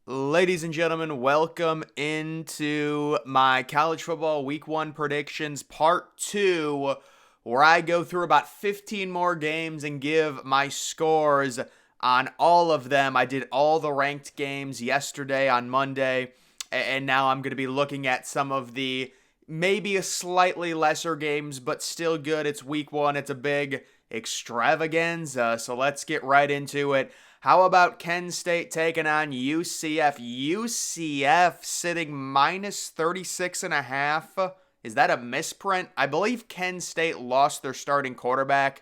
Ladies and gentlemen, welcome into my college football week 1 predictions part 2, where I go through about 15 more games and give my scores on all of them. I did all the ranked games yesterday on Monday, and now I'm going to be looking at some of the maybe a slightly lesser games, but still good. It's week 1, it's a big extravaganza, so let's get right into it. How about Kent State taking on UCF? UCF sitting minus 36.5. Is that a misprint? I believe Kent State lost their starting quarterback.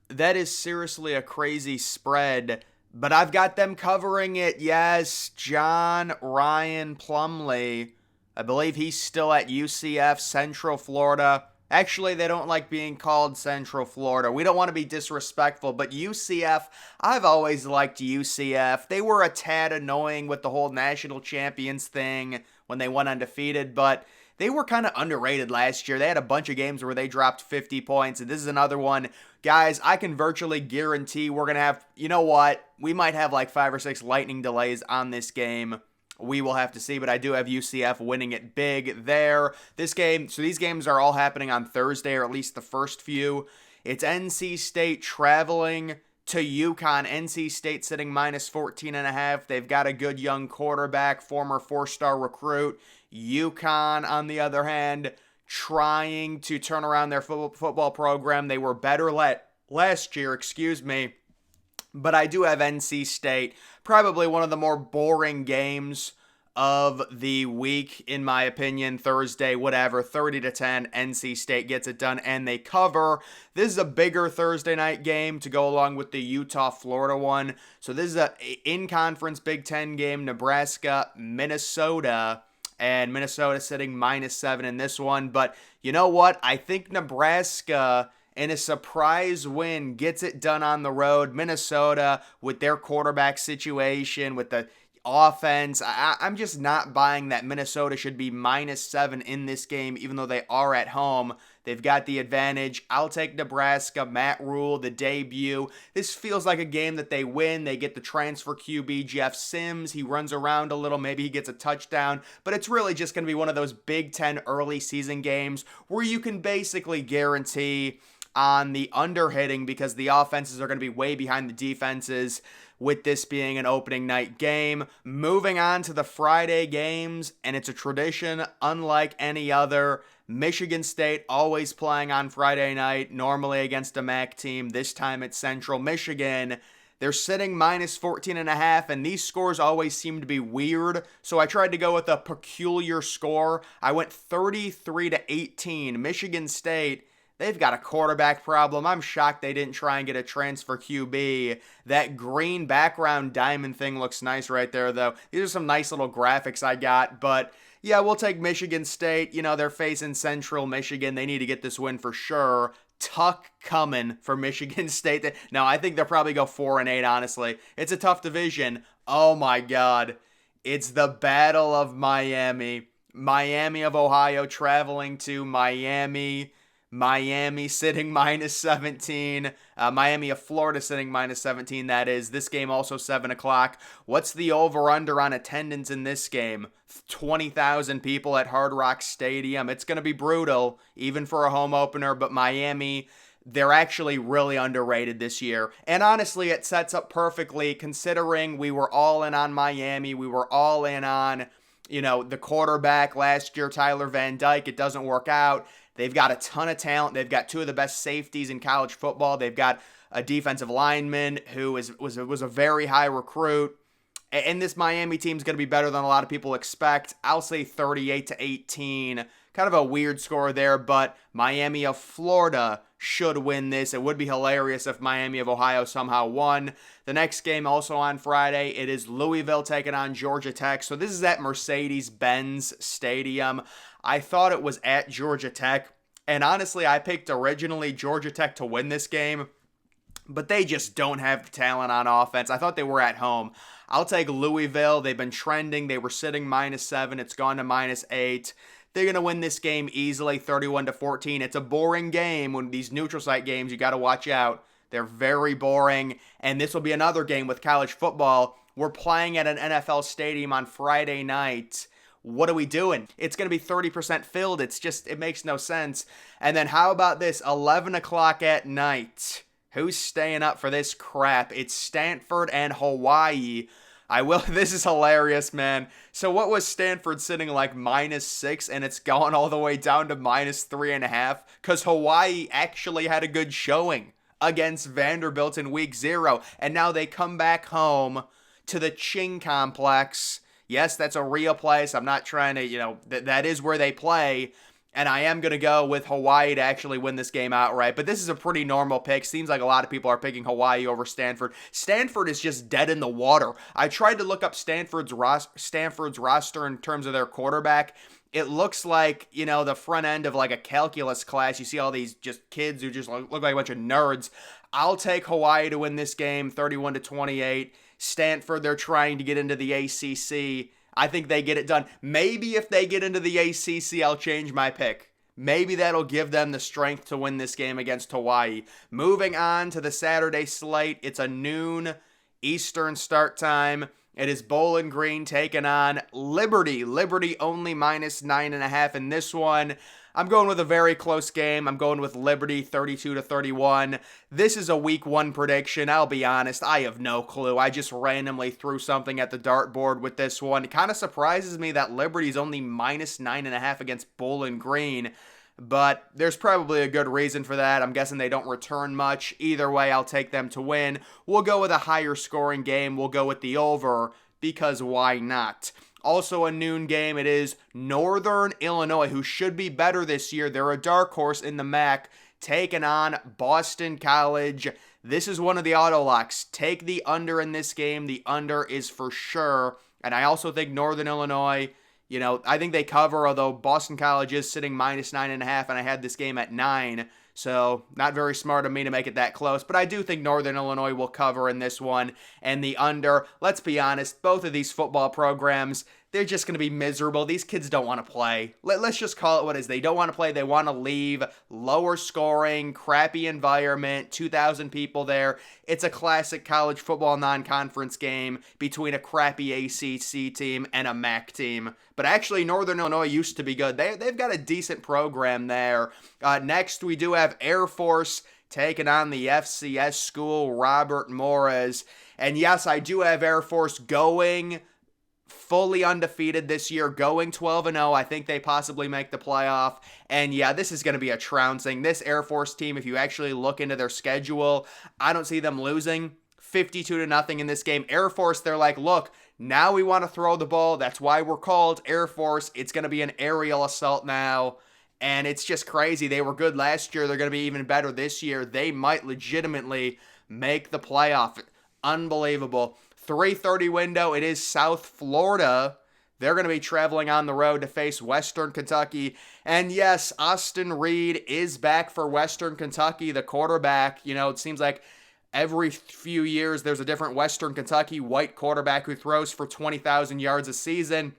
That is seriously a crazy spread, but I've got them covering it. Yes, John Ryan Plumlee. I believe he's still at UCF, Central Florida. Actually, they don't like being called Central Florida. We don't want to be disrespectful, but UCF, I've always liked UCF. They were a tad annoying with the whole national champions thing when they went undefeated, but they were kind of underrated last year. They had a bunch of games where they dropped 50 points, and this is another one. Guys, I can virtually guarantee we're going to have, you know what? We might have like 5 or 6 lightning delays on this game. We will have to see, but I do have UCF winning it big there. This game, so these games are all happening on Thursday, or at least the first few. It's NC State traveling to UConn. NC State sitting minus 14.5. They've got a good young quarterback, former 4-star recruit. UConn, on the other hand, trying to turn around their football program. They were better last year, but I do have NC State, probably one of the more boring games of the week, in my opinion. Thursday, whatever, 30-10, NC State gets it done, and they cover. This is a bigger Thursday night game to go along with the Utah-Florida one. So this is a in-conference Big Ten game, Nebraska, Minnesota, and Minnesota sitting minus 7 in this one. But you know what? I think Nebraska, in a surprise win, gets it done on the road. Minnesota, with their quarterback situation, with the offense, I'm just not buying that Minnesota should be minus 7 in this game, even though they are at home. They've got the advantage. I'll take Nebraska. Matt Rule, the debut. This feels like a game that they win. They get the transfer QB, Jeff Sims. He runs around a little. Maybe he gets a touchdown. But it's really just going to be one of those Big Ten early season games where you can basically guarantee on the underhitting because the offenses are going to be way behind the defenses, with this being an opening night game. Moving on to the Friday games, and it's a tradition unlike any other. Michigan State always playing on Friday night, normally against a MAC team. This time it's Central Michigan. They're sitting minus 14.5, and these scores always seem to be weird, so I tried to go with a peculiar score. I went 33-18. Michigan State, they've got a quarterback problem. I'm shocked they didn't try and get a transfer QB. That green background diamond thing looks nice right there, though. These are some nice little graphics I got, but yeah, we'll take Michigan State. You know, they're facing Central Michigan. They need to get this win for sure. Tuck coming for Michigan State. No, I think they'll probably go 4-8, honestly. It's a tough division. Oh my God. It's the Battle of Miami. Miami of Ohio traveling to Miami. Miami sitting minus 17. Miami of Florida sitting minus 17, that is. This game also 7 o'clock. What's the over-under on attendance in this game? 20,000 people at Hard Rock Stadium. It's going to be brutal, even for a home opener, but Miami, they're actually really underrated this year. And honestly, it sets up perfectly considering we were all in on Miami. We were all in on, the quarterback last year, Tyler Van Dyke. It doesn't work out. They've got a ton of talent. They've got 2 of the best safeties in college football. They've got a defensive lineman who was a very high recruit. And this Miami team is going to be better than a lot of people expect. I'll say 38-18. Kind of a weird score there, but Miami of Florida should win this. It would be hilarious if Miami of Ohio somehow won. The next game also on Friday, it is Louisville taking on Georgia Tech. So this is at Mercedes-Benz Stadium. I thought it was at Georgia Tech, and honestly, I picked originally Georgia Tech to win this game, but they just don't have the talent on offense. I thought they were at home. I'll take Louisville. They've been trending. They were sitting minus 7. It's gone to minus 8. They're going to win this game easily, 31-14. It's a boring game. When these neutral site games, you got to watch out. They're very boring, and this will be another game with college football We're playing at an NFL stadium on Friday night. What are we doing? It's going to be 30% filled. It makes no sense. And then how about this? 11 o'clock at night. Who's staying up for this crap? It's Stanford and Hawaii. This is hilarious, man. So what was Stanford sitting like -6, and it's gone all the way down to -3.5? Because Hawaii actually had a good showing against Vanderbilt in week 0. And now they come back home to the Ching Complex. Yes, that's a real place. I'm not trying to, that is where they play. And I am going to go with Hawaii to actually win this game outright. But this is a pretty normal pick. Seems like a lot of people are picking Hawaii over Stanford. Stanford is just dead in the water. I tried to look up Stanford's roster in terms of their quarterback. It looks like, the front end of like a calculus class. You see all these just kids who just look like a bunch of nerds. I'll take Hawaii to win this game, 31-28. Stanford, they're trying to get into the ACC. I think they get it done. Maybe if they get into the ACC, I'll change my pick. Maybe that'll give them the strength to win this game against Hawaii. Moving on to the Saturday slate, it's a noon Eastern start time. It is Bowling Green taking on Liberty. Liberty only -9.5 in this one. I'm going with a very close game. I'm going with Liberty 32-31. This is a week 1 prediction. I'll be honest, I have no clue. I just randomly threw something at the dartboard with this one. It kind of surprises me that Liberty's only -9.5 against Bowling Green. But there's probably a good reason for that. I'm guessing they don't return much. Either way, I'll take them to win. We'll go with a higher scoring game. We'll go with the over because why not? Also a noon game, it is Northern Illinois, who should be better this year. They're a dark horse in the MAC, taking on Boston College. This is one of the auto locks. Take the under in this game. The under is for sure. And I also think Northern Illinois, I think they cover, although Boston College is sitting -9.5, and I had this game at 9. So not very smart of me to make it that close. But I do think Northern Illinois will cover in this one. And the under, let's be honest, both of these football programs, they're just going to be miserable. These kids don't want to play. Let's just call it what it is. They don't want to play. They want to leave. Lower scoring, crappy environment, 2,000 people there. It's a classic college football non-conference game between a crappy ACC team and a MAC team. But actually, Northern Illinois used to be good. They've got a decent program there. Next, we do have Air Force taking on the FCS school, Robert Morris. And yes, I do have Air Force going fully undefeated this year, going 12-0. I think they possibly make the playoff. And yeah, this is going to be a trouncing. This Air Force team, if you actually look into their schedule, I don't see them losing 52-0 in this game. Air Force, they're like, look, now we want to throw the ball. That's why we're called Air Force. It's going to be an aerial assault now. And it's just crazy. They were good last year. They're going to be even better this year. They might legitimately make the playoff. Unbelievable. 3:30 window. It is South Florida. They're going to be traveling on the road to face Western Kentucky. And yes, Austin Reed is back for Western Kentucky, the quarterback. It seems like every few years there's a different Western Kentucky white quarterback who throws for 20,000 yards a season.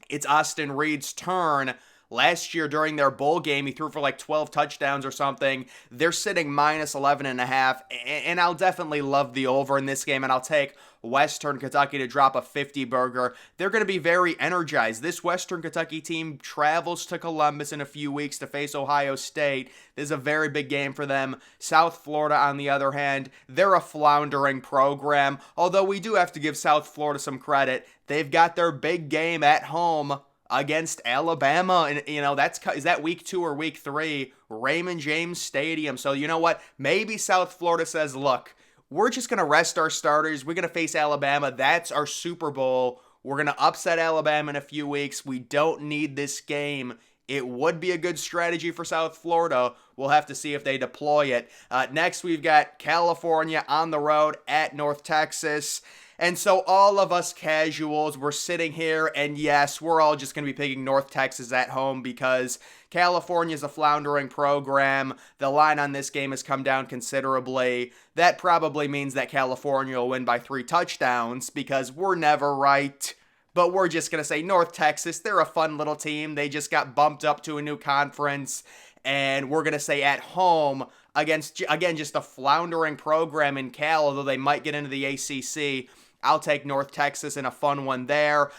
It's Austin Reed's turn. Last year during their bowl game, he threw for like 12 touchdowns or something. They're sitting -11.5, and I'll definitely love the over in this game, and I'll take Western Kentucky to drop a 50-burger. They're going to be very energized. This Western Kentucky team travels to Columbus in a few weeks to face Ohio State. This is a very big game for them. South Florida, on the other hand, they're a floundering program, although we do have to give South Florida some credit. They've got their big game at home against Alabama, and is that week 2 or week 3, Raymond James Stadium. So you know what? Maybe South Florida says, look, we're just going to rest our starters. We're going to face Alabama. That's our Super Bowl. We're going to upset Alabama in a few weeks. We don't need this game. It would be a good strategy for South Florida. We'll have to see if they deploy it. Next, we've got California on the road at North Texas. And so all of us casuals, we're sitting here, and yes, we're all just going to be picking North Texas at home because California is a floundering program. The line on this game has come down considerably. That probably means that California will win by 3 touchdowns because we're never right. But we're just going to say North Texas, they're a fun little team. They just got bumped up to a new conference. And we're going to say at home against, again, just a floundering program in Cal, although they might get into the ACC. I'll take North Texas in a fun one there.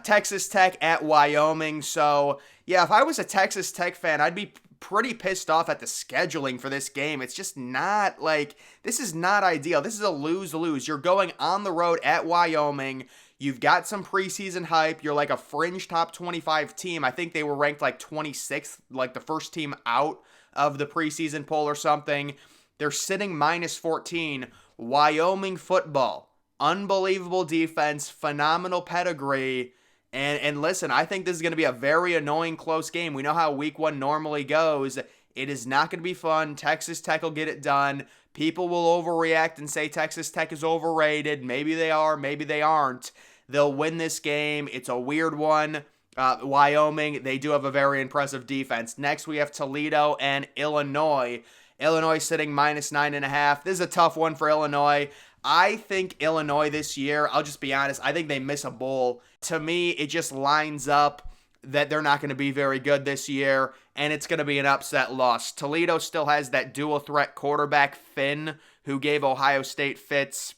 Texas Tech at Wyoming. So, yeah, if I was a Texas Tech fan, I'd be pretty pissed off at the scheduling for this game. It's just not like, this is not ideal. This is a lose-lose. You're going on the road at Wyoming. You've got some preseason hype. You're like a fringe top 25 team. I think they were ranked like 26th, like the first team out of the preseason poll or something. They're sitting minus 14. Wyoming football. Unbelievable defense, phenomenal pedigree. And listen, I think this is going to be a very annoying close game. We know how week one normally goes. It is not going to be fun. Texas Tech will get it done. People will overreact and say Texas Tech is overrated. Maybe they are, maybe they aren't. They'll win this game. It's a weird one. Wyoming, they do have a very impressive defense. Next, we have Toledo and Illinois. Illinois sitting minus 9.5. This is a tough one for Illinois. I think Illinois this year, I'll just be honest, I think they miss a bowl. To me, it just lines up that they're not going to be very good this year, and it's going to be an upset loss. Toledo still has that dual threat quarterback, Finn, who gave Ohio State fits.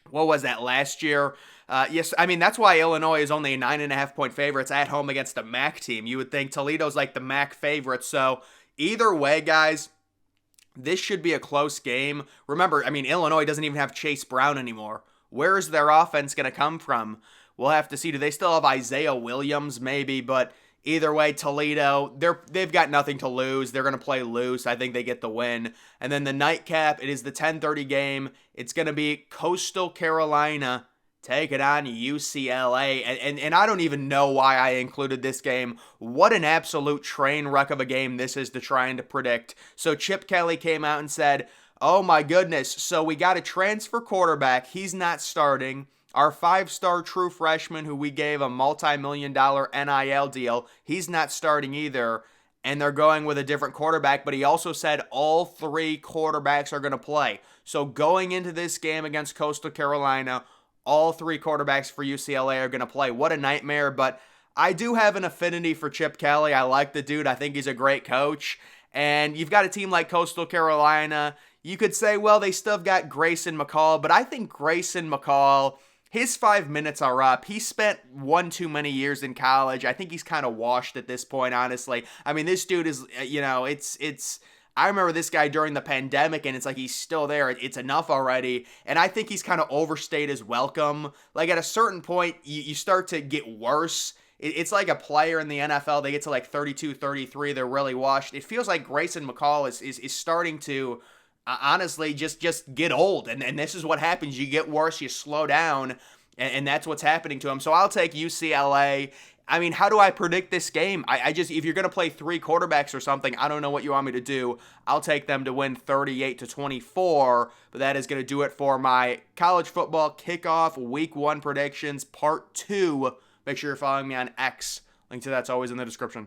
What was that, last year? Yes, I mean, that's why Illinois is only a 9.5-point favorite. It's at home against a MAC team. You would think Toledo's like the MAC favorite. So either way, guys, this should be a close game. Remember, I mean, Illinois doesn't even have Chase Brown anymore. Where is their offense going to come from? We'll have to see. Do they still have Isaiah Williams? Maybe, but either way, Toledo, they've got nothing to lose. They're going to play loose. I think they get the win. And then the nightcap, it is the 10:30 game. It's going to be Coastal Carolina take it on UCLA. And I don't even know why I included this game. What an absolute train wreck of a game this is to trying to predict. So Chip Kelly came out and said, oh my goodness, so we got a transfer quarterback. He's not starting. Our 5-star true freshman who we gave a multi-million-dollar NIL deal, he's not starting either. And they're going with a different quarterback, but he also said all 3 quarterbacks are going to play. So going into this game against Coastal Carolina, all 3 quarterbacks for UCLA are going to play. What a nightmare, but I do have an affinity for Chip Kelly. I like the dude. I think he's a great coach. And you've got a team like Coastal Carolina. You could say, well, they still have got Grayson McCall, but I think Grayson McCall, his 5 minutes are up. He spent one too many years in college. I think he's kind of washed at this point, honestly. I mean, this dude is, I remember this guy during the pandemic, and it's like he's still there. It's enough already. And I think he's kind of overstayed his welcome. Like, at a certain point, you start to get worse. It's like a player in the NFL. They get to like 32, 33. They're really washed. It feels like Grayson McCall is starting to, honestly, just get old. And this is what happens. You get worse. You slow down. And that's what's happening to him. So I'll take UCLA. I mean, how do I predict this game? I just, if you're going to play 3 quarterbacks or something, I don't know what you want me to do. I'll take them to win 38-24, but that is going to do it for my college football kickoff week 1 predictions part 2. Make sure you're following me on X. Link to that's always in the description.